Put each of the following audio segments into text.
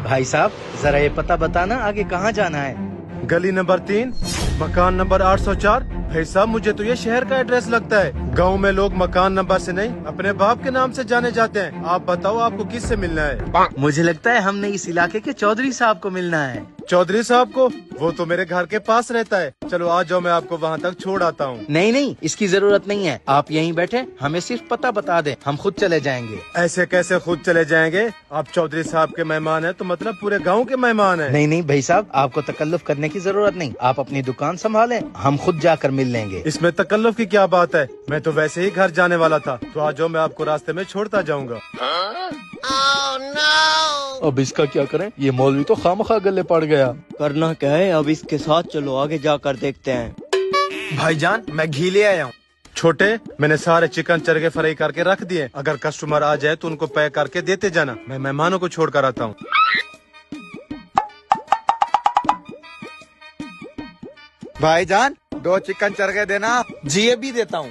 भाई साहब जरा ये पता बताना आगे कहाँ जाना है। गली नंबर 3, मकान नंबर 804। भाई साहब मुझे तो ये शहर का एड्रेस लगता है। गांव में लोग मकान नंबर से नहीं अपने बाप के नाम से जाने जाते हैं। आप बताओ आपको किससे मिलना है? मुझे लगता है हमने इस इलाके के चौधरी साहब को मिलना है। चौधरी साहब को? वो तो मेरे घर के पास रहता है। चलो आ जाओ, मैं आपको वहाँ तक छोड़ आता हूँ। नहीं नहीं, इसकी जरूरत नहीं है, आप यहीं बैठे, हमें सिर्फ पता बता दें, हम खुद चले जाएंगे। ऐसे कैसे खुद चले जाएंगे? आप चौधरी साहब के मेहमान हैं तो मतलब पूरे गांव के मेहमान हैं। नहीं नहीं भाई साहब, आपको तकल्लुफ करने की जरूरत नहीं, आप अपनी दुकान संभालें, हम खुद जाकर मिल लेंगे। इसमें तकल्लुफ की क्या बात है? मैं तो वैसे ही घर जाने वाला था। तो आ जाओ, मैं आपको रास्ते में छोड़ता जाऊंगा। अब इसका क्या करें? ये मौलवी तो खामखा गले पड़ गया। करना क्या है, अब इसके साथ चलो, आगे जाकर देखते हैं। भाईजान मैं घी ले आया हूँ। छोटे, मैंने सारे चिकन चरगे फ्राई करके रख दिए। अगर कस्टमर आ जाए तो उनको पैक करके देते जाना। मैं मेहमानों को छोड़ कर आता हूँ। भाईजान 2 चिकन चरगे देना। जी ये भी देता हूँ।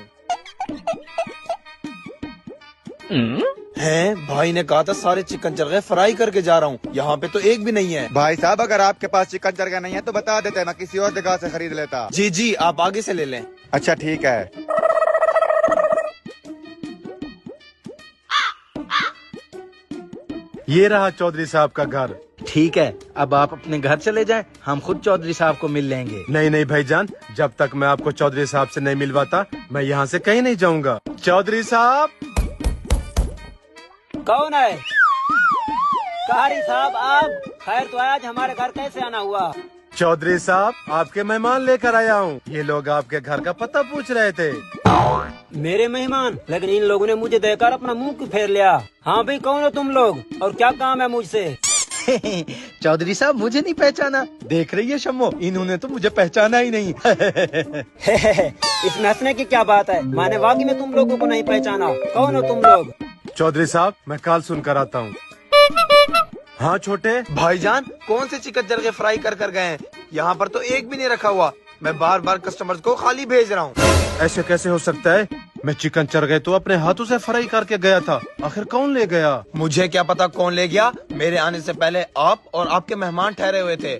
हैं, भाई ने कहा था सारे चिकन चरगे फ्राई करके जा रहा हूँ, यहाँ पे तो एक भी नहीं है। भाई साहब अगर आपके पास चिकन चरगा नहीं है तो बता देते, मैं किसी और जगह से खरीद लेता। जी जी, आप आगे से ले लें। अच्छा ठीक है। ये रहा चौधरी साहब का घर। ठीक है, अब आप अपने घर चले जाएं, हम खुद चौधरी साहब को मिल लेंगे। नहीं नहीं भाईजान, जब तक मैं आपको चौधरी साहब से नहीं मिलवाता मैं यहाँ से कहीं नहीं जाऊँगा। चौधरी साहब। कौन है? कारी साहब आप? खैर तो आज हमारे घर कैसे आना हुआ? चौधरी साहब आपके मेहमान लेकर आया हूँ। ये लोग आपके घर का पता पूछ रहे थे। मेरे मेहमान? लेकिन इन लोगों ने मुझे देखकर अपना मुंह क्यों फेर लिया? हाँ भाई, कौन हो तुम लोग और क्या काम है मुझसे? चौधरी साहब मुझे नहीं पहचाना? देख रही है शम्मो, इन्होंने तो मुझे पहचाना ही नहीं। इसमें हंसने की क्या बात है? मैंने वाकई में तुम लोगों को नहीं पहचाना। कौन हो तुम लोग? चौधरी साहब मैं कॉल सुनकर आता हूँ। हाँ छोटे। भाईजान कौन से चिकन चरगे फ्राई कर गए हैं? यहाँ पर तो एक भी नहीं रखा हुआ। मैं बार बार कस्टमर्स को खाली भेज रहा हूँ। ऐसे कैसे हो सकता है? मैं चिकन चरगे तो अपने हाथों से फ्राई करके गया था। आखिर कौन ले गया? मुझे क्या पता कौन ले गया। मेरे आने से पहले आप और आपके मेहमान ठहरे हुए थे।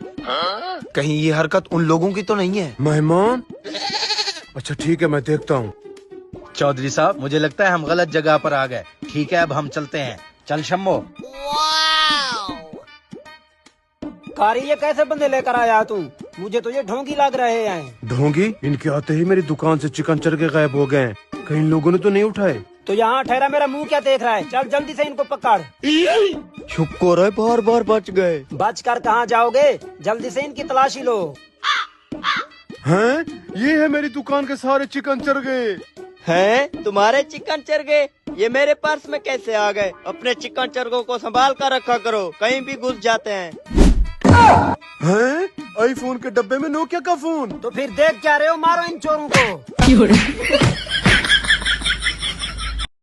कहीं ये हरकत उन लोगों की तो नहीं है? मेहमान? अच्छा ठीक है, मैं देखता हूँ। चौधरी साहब मुझे लगता है हम गलत जगह पर आ गए। ठीक है, अब हम चलते हैं। चल शम्मो। कारी, ये कैसे बंदे लेकर आया तू? मुझे तो ये ढोंगी लग रहे हैं। ढोंगी? इनके आते ही मेरी दुकान से चिकन चरगे गायब हो गए हैं। कहीं लोगों ने तो नहीं उठाए? तो यहाँ ठहरा मेरा मुंह क्या देख रहा है? चल जल्दी से इनको पकड़। शुक्र है बार बार बच गए। बच कर कहाँ जाओगे? जल्दी से इनकी तलाशी लो। हैं? ये है मेरी दुकान के सारे चिकन चरगे। हैं? तुम्हारे चिकन चरगे? ये मेरे पर्स में कैसे आ गए? अपने चिकन चरगों को संभाल कर रखा करो, कहीं भी घुस जाते हैं। हैं? आईफोन के डब्बे में नोकिया का फोन। तो फिर देख क्या रहे हो? मारो इन चोरों को।